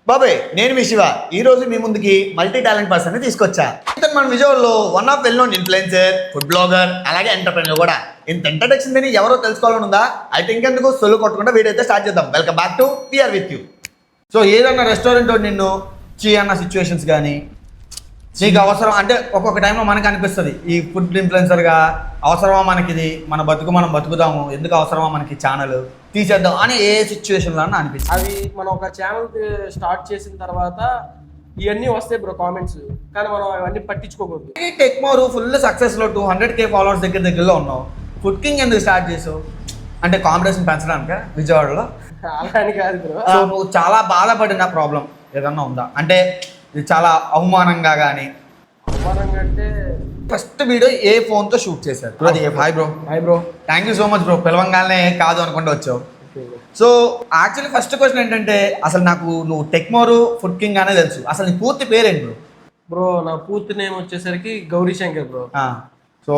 బాబాయ్ నేను మీ శివ ఈ రోజు మీ ముందుకి మల్టీ టాలెంట్ పర్సన్ ని తీసుకొచ్చా. ఇతను మన విజయవాడలో one of well known influencer, food blogger, అలాగే ఎంటర్ప్రెన్యూర్ కూడా. ఇంత ఇంట్రడక్షన్ అని ఎవరో తెలుసుకోవాలని ఉందా? అయితే ఇంకెందుకు సొల్లు కొట్టకుండా వీడియో అయితే స్టార్ట్ చేద్దాం. Welcome back to VR with you. So ఏదన్నా రెస్టారెంట్ నిన్ను అన్న సిచ్యువేషన్స్ కానీ నీకు అవసరం అంటే ఒక్కొక్క టైంలో మనకు అనిపిస్తుంది ఈ ఫుడ్ ఇన్ఫ్లుయెన్సర్గా అవసరమా మనకి ఇది, మన బతుకు మనం బతుకుదాము, ఎందుకు అవసరమా మనకి ఛానల్ తీసేద్దాం అని ఏ సిచ్యువేషన్లో అనిపిస్తుంది. అవి మనం ఒక ఛానల్ స్టార్ట్ చేసిన తర్వాత ఇవన్నీ వస్తాయి బ్రో కామెంట్స్, కానీ మనం అవన్నీ పట్టించుకోకూడదు. టెక్మోరు ఫుల్ సక్సెస్లో 200K ఫాలోవర్స్ దగ్గరలో ఉన్నావు. ఫుడ్ కింగ్ ఎందుకు స్టార్ట్ చేసావు? అంటే కాంపిటీషన్ పెంచడానిక విజయవాడలో? అలా అని కాదు బ్రో. నువ్వు చాలా బాధపడిన ప్రాబ్లం ఏదన్నా ఉందా? అంటే ఇది చాలా అవమానంగా కానీ. అవమానంగా అంటే ఫస్ట్ వీడియో ఏ ఫోన్తో షూట్ చేశారు? Hi bro. Hi bro. Thank you so much bro. పిలవంగానే కాదు అనుకుంటూ వచ్చావు. సో యాక్చువల్లీ ఫస్ట్ క్వశ్చన్ ఏంటంటే, అసలు నాకు నువ్వు టెక్మోరు ఫుడ్ కింగ్ అనే తెలుసు, అసలు నీ పూర్తి పేరేంటి బ్రో? బ్రో నా పూర్తి నేమ్ వచ్చేసరికి Gauri Shankar bro. So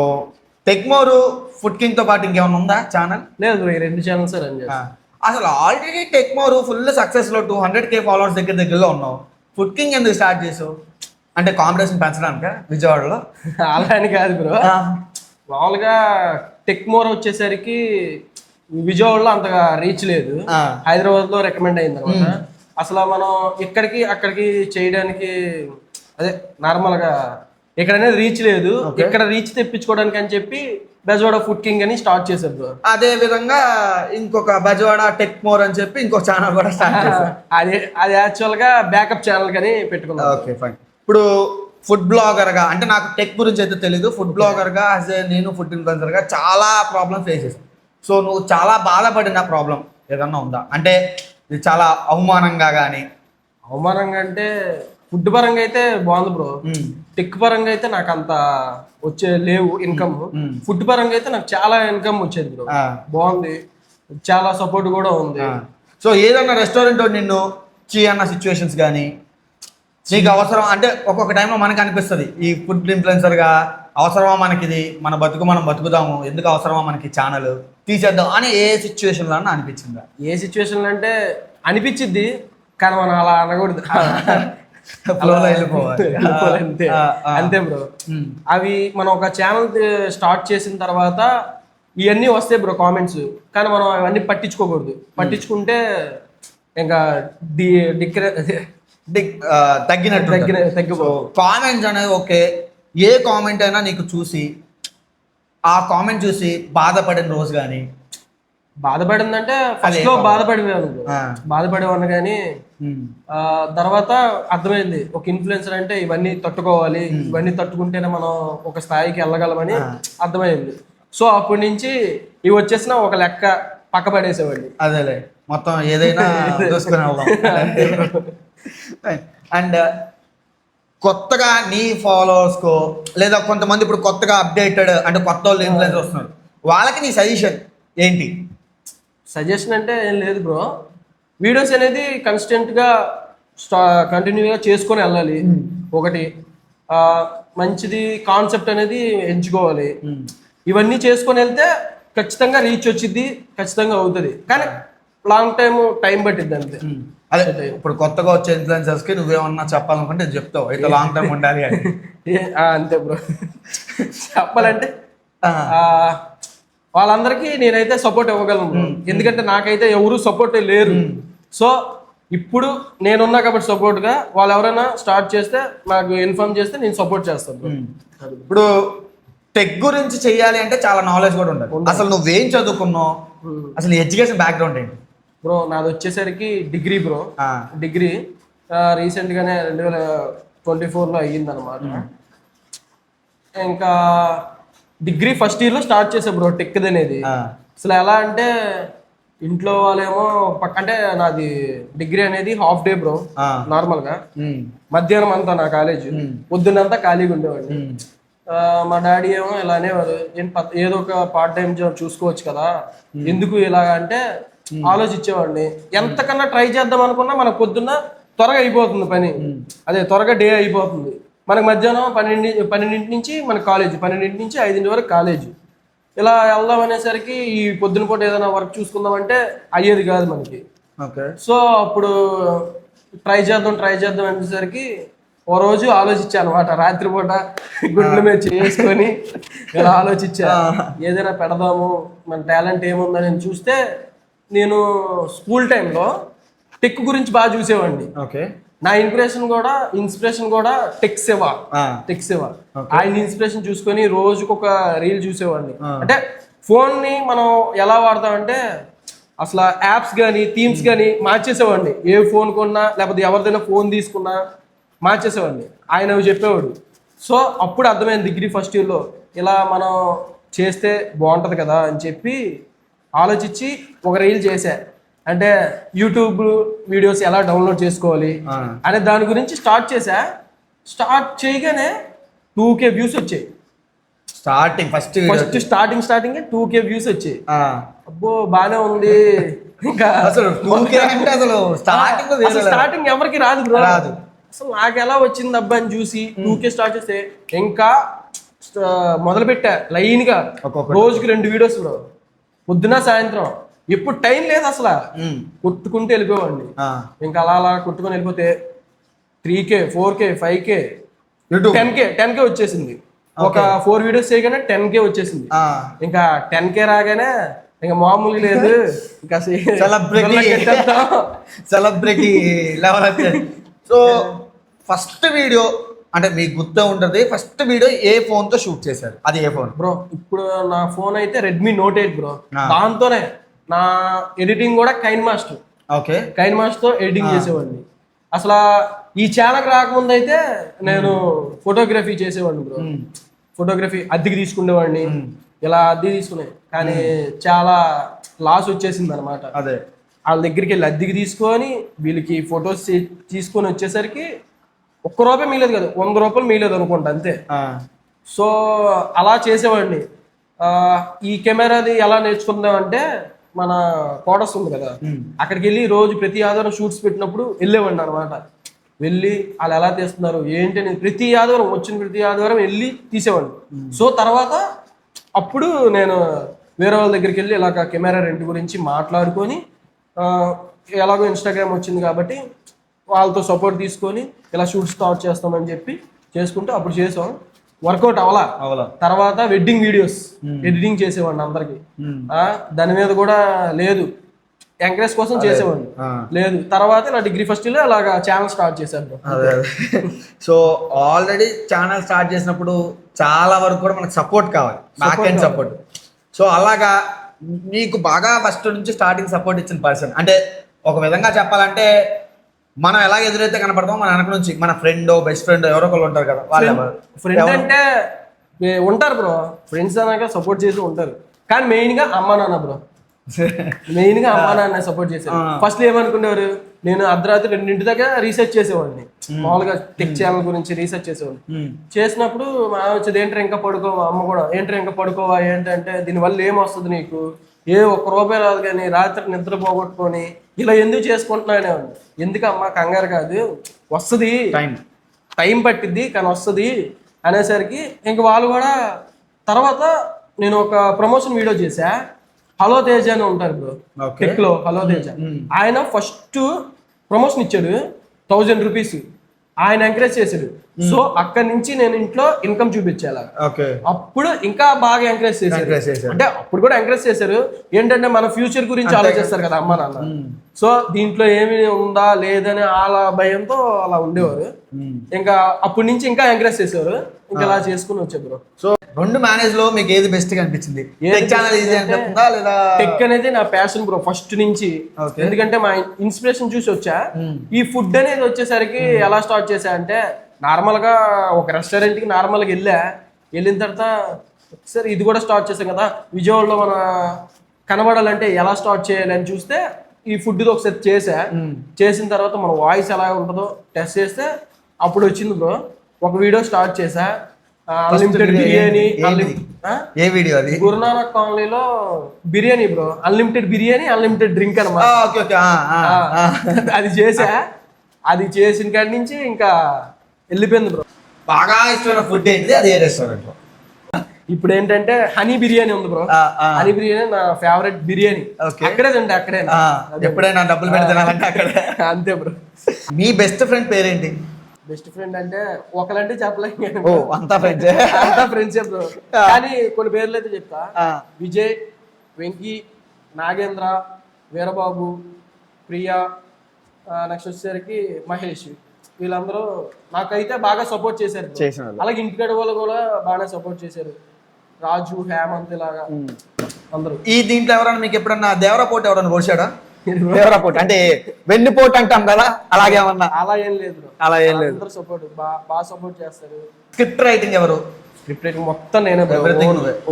Techmore food కింగ్తో పాటు ఇంకేమైనా ఉందా ఛానల్? లేదు బ్రో, ఈ 2 ఛానల్స్ రన్ చేస్తాను. అసలు ఆల్రెడీ టెక్మోరు ఫుల్ సక్సెస్లో 200K ఫాలోవర్స్ దగ్గరలో ఉన్నావు. ఫుడ్ కింగ్ ఎందుకు స్టార్ట్ చేసావు? అంటే కాంపిటీషన్ పెంచడానిక విజయవాడలో? అలా అని కాదు బ్రో. మామూలుగా టెక్మోర్ వచ్చేసరికి విజయవాడలో అంతగా రీచ్ లేదు, హైదరాబాద్ లో రికమెండ్ అయింది అనమాట. అసలు మనం ఇక్కడికి అక్కడికి చేయడానికి అదే నార్మల్ గా ఇక్కడ అనేది రీచ్ లేదు, ఇక్కడ రీచ్ తెప్పించుకోవడానికి అని చెప్పి బెజవాడ ఫుడ్ కింగ్ అని స్టార్ట్ చేశారు బ్రో. అదే విధంగా ఇంకొక బెజవాడ టెక్మోర్ అని చెప్పి ఇంకొక ఛానల్ కూడా స్టార్ట్ చేశారు. అది యాక్చువల్ గా బ్యాకప్ ఛానల్ కానీ పెట్టుకున్నాం. Okay fine. ఇప్పుడు ఫుడ్ బ్లాగర్గా అంటే నాకు టెక్ గురించి అయితే తెలీదు, ఫుడ్ బ్లాగర్గా నేను ఫుడ్ ఇన్ఫ్లుయెన్సర్గా చాలా ప్రాబ్లమ్ ఫేస్ చేశాను. సో నువ్వు చాలా బాధపడిన ప్రాబ్లం ఏదన్నా ఉందా? అంటే ఇది చాలా అవమానంగా కానీ. అవమానంగా అంటే ఫుడ్ పరంగా అయితే బాగుంది బ్రో. టెక్ పరంగా అయితే నాకు అంత లేవు ఇన్కమ్. ఫుడ్ పరంగా అయితే నాకు చాలా ఇన్కమ్ వచ్చేది బ్రో, బాగుంది, చాలా సపోర్ట్ కూడా ఉంది. సో ఏదన్నా రెస్టారెంట్ నిన్ను అన్న సిచ్యువేషన్స్ కానీ నీకు అవసరం అంటే ఒక్కొక్క టైంలో మనకు అనిపిస్తుంది ఈ ఫుడ్ ఇన్ఫ్లుయెన్సర్గా అవసరమా మనకి ఇది, మన బతుకు మనం బతుకుదాము, ఎందుకు అవసరమా మనకి ఛానల్ తీసేద్దాం అని ఏ సిచ్యువేషన్లో అనిపించిందా? ఏ సిచ్యువేషన్లో అంటే అనిపించింది, కానీ మనం అలా అనకూడదు, అంతే బ్రో. అవి మనం ఒక ఛానల్ స్టార్ట్ చేసిన తర్వాత ఇవన్నీ వస్తాయి బ్రో కామెంట్స్, కానీ మనం అవన్నీ పట్టించుకోకూడదు. పట్టించుకుంటే ఇంకా తగ్గిపో కామెంట్స్ అనేది ఓకే. ఏ కామెంట్ అయినా నీకు చూసి ఆ కామెంట్ చూసి బాధపడిన రోజు కానీ? బాధపడిందంటే ఫస్ట్ లో బాధపడేవాడిని, కానీ తర్వాత అర్థమైంది ఒక ఇన్ఫ్లుయెన్సర్ అంటే ఇవన్నీ తట్టుకోవాలి, ఇవన్నీ తట్టుకుంటేనే మనం ఒక స్థాయికి వెళ్ళగలమని అర్థమైంది. సో అప్పటి నుంచి ఇవి వచ్చేసిన ఒక లెక్క పక్క పడేసేవాడిని. అదేలే మొత్తం ఏదైనా అండ్ కొత్తగా నీ ఫాలోవర్స్కో లేదా కొంతమంది ఇప్పుడు కొత్తగా అప్డేటెడ్ అంటే కొత్త వాళ్ళు ఇన్ఫ్లుయెన్స్ వస్తున్నారు, వాళ్ళకి నీ సజెషన్ ఏంటి? సజెషన్ అంటే ఏం లేదు బ్రో, వీడియోస్ అనేది కన్స్టెంట్గా కంటిన్యూగా చేసుకొని వెళ్ళాలి. ఒకటి మంచిది కాన్సెప్ట్ అనేది ఎంచుకోవాలి. ఇవన్నీ చేసుకొని వెళ్తే ఖచ్చితంగా రీచ్ వచ్చింది, ఖచ్చితంగా అవుతుంది, కానీ లాంగ్ టైం పట్టిద్ది అంతే. అదే ఇప్పుడు కొత్తగా వచ్చే ఇన్ఫ్లుయెన్సర్స్ కి నువ్వేమన్నా చెప్పాలనుకుంటే చెప్తావు, అయితే లాంగ్ టైం ఉండాలి అని. అంతే బ్రో. చెప్పాలంటే వాళ్ళందరికీ నేనైతే సపోర్ట్ ఇవ్వగలను, ఎందుకంటే నాకైతే ఎవరు సపోర్ట్ లేరు. సో ఇప్పుడు నేనున్నా కాబట్టి సపోర్ట్గా వాళ్ళు ఎవరైనా స్టార్ట్ చేస్తే నాకు ఇన్ఫార్మ్ చేస్తే నేను సపోర్ట్ చేస్తాను. ఇప్పుడు టెక్ గురించి చెయ్యాలి అంటే చాలా నాలెడ్జ్ కూడా ఉండాలి. అసలు నువ్వేం చదువుకున్నావు, అసలు ఎడ్యుకేషన్ బ్యాక్గ్రౌండ్ ఏంటి? బ్రో నాది వచ్చేసరికి డిగ్రీ బ్రో. డిగ్రీ రీసెంట్గానే 2024లో అయ్యింది అనమాట. ఇంకా డిగ్రీ ఫస్ట్ ఇయర్లో స్టార్ట్ చేసా బ్రో టెక్ అనేది. అసలు ఎలా అంటే ఇంట్లో వాళ్ళేమో అంటే నాది డిగ్రీ అనేది హాఫ్ డే బ్రో, నార్మల్గా మధ్యాహ్నం అంతా నా కాలేజ్, పొద్దున్నంతా ఖాళీగా ఉండేవాడిని. మా డాడీ ఏమో ఇలా అనేవారు, ఏదో ఒక పార్ట్ టైం జాబ్ చూసుకోవచ్చు కదా, ఎందుకు ఇలాగ అంటే ఆలోచించేవాడిని. ఎంతకన్నా ట్రై చేద్దాం అనుకున్నా మనకు పొద్దున్న త్వరగా అయిపోతుంది పని, అదే త్వరగా డే అయిపోతుంది. మనకు మధ్యాహ్నం 12 నుంచి మన కాలేజ్, 12 నుంచి 5 వరకు కాలేజ్. ఇలా వెళ్దాం అనేసరికి ఈ పొద్దున పూట ఏదైనా వర్క్ చూసుకుందాం అంటే అయ్యేది కాదు మనకి. ఓకే. సో అప్పుడు ట్రై చేద్దాం అనేసరికి ఓ రోజు ఆలోచించాను అనమాట. రాత్రిపూట గుడ్ల మీద చేసుకొని ఇలా ఆలోచించా, ఏదైనా పెడదాము, మన టాలెంట్ ఏముందని నేను చూస్తే, నేను స్కూల్ టైంలో టెక్ గురించి బాగా చూసేవాడిని. ఓకే. నా ఇన్స్పిరేషన్ కూడా టెక్ శివ. ఆయన ఇన్స్పిరేషన్ చూసుకొని రోజుకొక రీల్ చూసేవాడిని. అంటే ఫోన్ ని మనం ఎలా వాడతామంటే అసలు యాప్స్ కానీ థీమ్స్ కానీ మార్చేసేవాడిని. ఏ ఫోన్ కొన్నా లేకపోతే ఎవరిదైనా ఫోన్ తీసుకున్నా మార్చేసేవాడిని. ఆయన అవి చెప్పేవాడు. సో అప్పుడు అర్థమైంది డిగ్రీ ఫస్ట్ ఇయర్లో ఇలా మనం చేస్తే బాగుంటుంది కదా అని చెప్పి ఆలోచించి ఒక రీల్ చేశా. అంటే యూట్యూబ్ వీడియోస్ ఎలా డౌన్లోడ్ చేసుకోవాలి అనే దాని గురించి స్టార్ట్ చేశా. స్టార్ట్ చేయగానే 2K వ్యూస్ వచ్చాయి. ఫస్ట్ స్టార్టింగ్ 2K వ్యూస్ వచ్చాయి. అబ్బో బానే ఉంది. ఇంకా అసలు స్టార్టింగ్ ఎవరికి రాదు బ్రో. అసలు నాకు ఎలా వచ్చింది అబ్బా అని చూసి 2K స్టార్ట్ చేస్తే ఇంకా మొదలు పెట్టా లైన్ గా. రోజుకి 2 వీడియోస్ బ్రో, పొద్దున సాయంత్రం. ఎప్పుడు టైం లేదు అసలు, కొట్టుకుంటూ వెళ్ళిపోవండి. ఇంకా అలా కొట్టుకొని వెళ్ళిపోతే 3K 4K 5K 10K వచ్చేసింది. ఒక 4 వీడియోస్ చేయగానే 10K వచ్చేసింది. ఇంకా 10K రాగానే ఇంకా మామూలుగా లేదు, ఇంకా సెలబ్రిటీ లెవెల్ వచ్చేది. సో ఫస్ట్ వీడియో అంటే మీకు గుర్తు ఉంటుంది, ఫస్ట్ వీడియో ఏ ఫోన్ తో షూట్ చేశారు? అది ఏ ఫోన్ బ్రో? ఇప్పుడు నా ఫోన్ అయితే Redmi Note 8 బ్రో. దాంతోనే నా ఎడిటింగ్ కూడా KineMaster. Okay. KineMaster తో ఎడిటింగ్ చేసేవాడిని. అసలు ఈ ఛానల్ రాకముందు అయితే నేను ఫోటోగ్రఫీ చేసేవాడిని బ్రో. ఫోటోగ్రఫీ అద్దెకి తీసుకునేవాడిని, ఇలా అద్దెకి తీసుకునే. కానీ చాలా లాస్ వచ్చేసింది అనమాట. అదే వాళ్ళ దగ్గరికి వెళ్ళి అద్దెకి తీసుకొని వీళ్ళకి ఫొటోస్ తీసుకొని వచ్చేసరికి ₹1 మిగలేదు కదా, ₹100 మిగలేదు అనుకుంటా అంతే. సో అలా చేసేవాడిని. ఈ కెమెరాది ఎలా నేర్చుకుందాం అంటే మన కోటస్ ఉంది కదా, అక్కడికి వెళ్ళి రోజు ప్రతి ఆదివారం షూట్స్ పెట్టినప్పుడు వెళ్ళేవాడిని అనమాట. వెళ్ళి వాళ్ళు ఎలా తీస్తున్నారు ఏంటి అని ప్రతి ఆదివారం వెళ్ళి తీసేవాడిని. సో తర్వాత అప్పుడు నేను వేరే వాళ్ళ దగ్గరికి వెళ్ళి ఇలాగ కెమెరా రెంట్ గురించి మాట్లాడుకొని, ఎలాగో ఇన్స్టాగ్రామ్ వచ్చింది కాబట్టి వాళ్ళతో సపోర్ట్ తీసుకొని ఇలా షూట్ స్టార్ట్ చేస్తామని చెప్పి చేసుకుంటూ అప్పుడు చేసాం. వర్కౌట్ అవలా. తర్వాత వెడ్డింగ్ వీడియోస్ ఎడిటింగ్ చేసేవాడిని అందరికి. దాని మీద కూడా లేదు, ఎంకరేజ్ కోసం చేసేవాడిని లేదు. తర్వాత నా డిగ్రీ ఫస్ట్ ఇయర్ అలాగా ఛానల్ స్టార్ట్ చేశాను. సో ఆల్రెడీ ఛానల్ స్టార్ట్ చేసినప్పుడు చాలా వరకు కూడా మనకు సపోర్ట్ కావాలి, బ్యాక్ ఎండ్ సపోర్ట్. సో అలాగా నీకు బాగా ఫస్ట్ నుంచి స్టార్టింగ్ సపోర్ట్ ఇచ్చిన పర్సన్ అంటే, ఒక విధంగా చెప్పాలంటే మనం ఎలా ఎదురైతే కనపడతాం మన వెనక నుంచి మన ఫ్రెండ్ బెస్ట్ ఫ్రెండ్ ఎవరో ఒకళ్ళు ఉంటారు కదా. ఫ్రెండ్ అంటే ఉంటారు బ్రో, ఫ్రెండ్స్ అన్నాక సపోర్ట్ చేసి ఉంటారు. కానీ మెయిన్ గా అమ్మా నాన్న బ్రో, మెయిన్ గా అమ్మా నాన్న సపోర్ట్ చేశారు. ఫస్ట్ ఏమనుకునేవారు, నేను అర్ధరాత్రి 2 దాకా రీసెర్చ్ చేసేవాడిని. మామూలుగా టెక్ ఛానల్ గురించి రీసెర్చ్ చేసేవాడిని. చేసినప్పుడు మా వచ్చేది ఏంటంటే ఇంకా పడుకోవా, అమ్మ కూడా ఏంటంటే ఇంకా పడుకోవా, ఏంటంటే దీనివల్ల ఏమొస్తుంది నీకు, ₹1 రాదు కానీ రాత్రి నిద్ర పోగొట్టుకొని ఇలా ఎందుకు చేసుకుంటున్నానే. ఎందుకమ్మా కంగారు కాదు, వస్తుంది, టైం పట్టిద్ది కానీ వస్తుంది అనేసరికి ఇంక వాళ్ళు కూడా. తర్వాత నేను ఒక ప్రమోషన్ వీడియో చేశా. హలో తేజ అని ఉంటారు బ్రో టెక్ లో, హలో తేజ. ఆయన ఫస్ట్ ప్రమోషన్ ఇచ్చాడు ₹1000. ఆయన ఎంకరేజ్ చేశాడు. సో అక్కడి నుంచి నేను ఇంట్లో ఇన్కమ్ చూపించాలి. అప్పుడు ఇంకా బాగా ఎంకరేజ్ చేశారు. అంటే అప్పుడు కూడా ఎంకరేజ్ చేశారు. ఏంటంటే మన ఫ్యూచర్ గురించి ఆలోచిస్తారు కదా అమ్మ నాన్న. సో దీంట్లో ఏమి ఉందా లేదని అలా భయంతో అలా ఉండేవారు. ఇంకా అప్పటి నుంచి ఇంకా ఎంకరేజ్ చేసేవారు. ఇంకా అలా చేసుకుని వచ్చా బ్రో. సో 2 మేనేజ్ లో మీకు ఏది బెస్ట్ గా అనిపించింది? టెక్ అనేది నా ప్యాషన్ బ్రో ఫస్ట్ నుంచి. ఎందుకంటే మా ఇన్స్పిరేషన్ చూసి వచ్చా. ఈ ఫుడ్ అనేది వచ్చేసరికి ఎలా స్టార్ట్ చేశా అంటే, నార్మల్ గా ఒక రెస్టారెంట్ కి నార్మల్ గా వెళ్ళిన తర్వాత సరే ఇది కూడా స్టార్ట్ చేసాం కదా, విజయవాడలో మన కనబడాలంటే ఎలా స్టార్ట్ చేయాలి అని చూస్తే ఈ ఫుడ్ ఒకసారి చేసిన తర్వాత మన వాయిస్ ఎలా ఉంటుందో టెస్ట్ చేస్తే అప్పుడు వచ్చింది బ్రో. ఒక వీడియో స్టార్ట్ చేసా, అన్లిమిటెడ్ బిర్యానీ. ఏ వీడియో అది? గురునానక్ కాలనీలో biryani bro, unlimited biryani unlimited drink అనమాట. అది చేసా. అది చేసిన కాడి నుంచి ఇంకా వెళ్ళిపోయింది బ్రో. బాగా ఇష్టమైన ఫుడ్ ఏంటి? అది ఏ రెస్టారెంట్ లో? ఇప్పుడు ఏంటంటే హనీ బిర్యానీ ఉంది బ్రో. హనీ బిర్యానీ నా ఫేవరెట్ బిర్యానీ. అక్కడే తింటా, అక్కడే. ఎప్పుడైనా డబ్బులు పెడతానంటే అక్కడే. అంతే బ్రో. మీ బెస్ట్ ఫ్రెండ్ పేరేంటి? బెస్ట్ ఫ్రెండ్ అంటే ఒకలంటే చెప్పలేం. అంతా ఫ్రెండ్స్, అంతా ఫ్రెండ్షిప్ బ్రో. కానీ కొన్ని పేర్లు అయితే చెప్తా. విజయ్, వెంకీ, నాగేంద్ర, వీరబాబు, ప్రియా, నెక్స్ట్ వచ్చేసరికి మహేష్. వీళ్ళందరూ నాకైతే బాగా సపోర్ట్ చేశారు. అలాగే ఇంటికాడ వాళ్ళు కూడా బాగానే సపోర్ట్ చేశారు. రాజు, హేమంత్ ఇలాగా అందరూ. ఈ దీంట్లో ఎవరైనా మీకు ఎప్పుడన్నా దేవరపోటు ఎవరైనా పోసాడా? దేవరపోటు అంటే వెన్నుపోటు అంటాం కదా, అలాగేమన్నా? అలా ఏం లేదు, అలా ఏం లేదు. అందరూ సపోర్ట్ బాగా సపోర్ట్ చేస్తారు. స్క్రిప్ట్ రైటింగ్ ఎవరు? స్క్రిప్ట్ రైటింగ్ మొత్తం నేనే,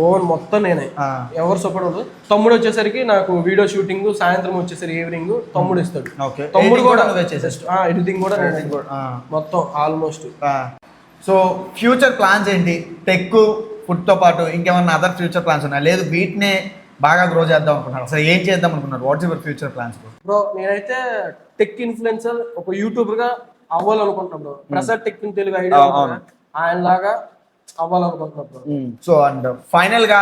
ఓన్ మొత్తం నేనే. ఎవరు సపోర్ట్ ఉండదు. తమ్ముడు వచ్చేసరికి నాకు వీడియో షూటింగ్, సాయంత్రం వచ్చేసరికి ఈవినింగ్ తమ్ముడు ఇస్తాడు. తమ్ముడు కూడా ఎడిటింగ్ కూడా మొత్తం ఆల్మోస్ట్. సో ఫ్యూచర్ ప్లాన్స్ ఏంటి? టెక్, ఫుడ్ తో పాటు ఇంకేమన్నా అదర్ ఫ్యూచర్ ప్లాన్స్ ఉన్నాయి? లేదు వీటినే బాగా గ్రో చేద్దాం అనుకుంటున్నారు, అసలు ఏం చేద్దాం అనుకున్నారు? What's your future plans bro? నేనైతే టెక్ ఇన్ఫ్లుయెన్సర్, ఒక యూట్యూబర్ గా అవ్వాలనుకుంటున్నాను bro. Prasad tech in Telugu idea ఆయన లాగా అవ్వాలనుకుంటున్నాను బ్రో. సో అండ్ ఫైనల్ గా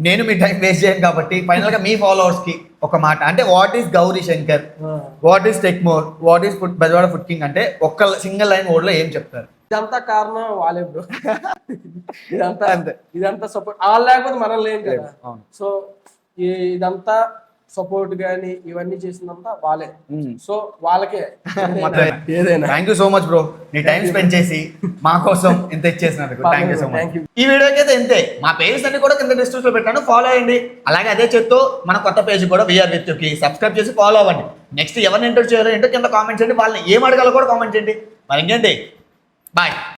నేను మీ టైం వేస్ట్ చేయను కాబట్టి ఫైనల్ గా మీ ఫాలోవర్స్ కి ఒక మాట, అంటే what is Gauri Shankar, what is Techmore, what is food Bezawada food king అంటే ఒక్క సింగిల్ లైన్ వర్డ్ లో ఏం చెప్తారు? ఇదంతా కారణం వాళ్ళే బ్రో. ఇదంతా సపోర్ట్ వాళ్ళు లేకపోతే మనం లేం కదా. సో ఇదంతా సపోర్ట్ గానీ ఇవన్నీ చేసిందంతా వాళ్ళే. సో వాళ్ళకే ఏదైనా. Thank you so much bro, నీ టైం స్పెండ్ చేసి మా కోసం ఇంత ఇచ్చేసినందుకు థ్యాంక్ యూ సో మచ్. ఈ వీడియోకి అయితే ఇంతే. మా పేజెస్ అన్ని కూడా కింద డిస్క్రిప్షన్ లో పెట్టాను, ఫాలో అయ్యండి. అలాగే అదే చెప్తూ మన కొత్త పేజ్ కూడా వీఆర్ విత్ కి సబ్స్క్రైబ్ చేసి ఫాలో అవ్వండి. నెక్స్ట్ ఎవరిని ఎంటర్ చేయాలో ఏంటో కింద కామెంట్ చేయండి, వాళ్ళని ఏం అడగాలో కూడా కామెంట్ చేయండి. మరి ఇంకేంటి, బాయ్.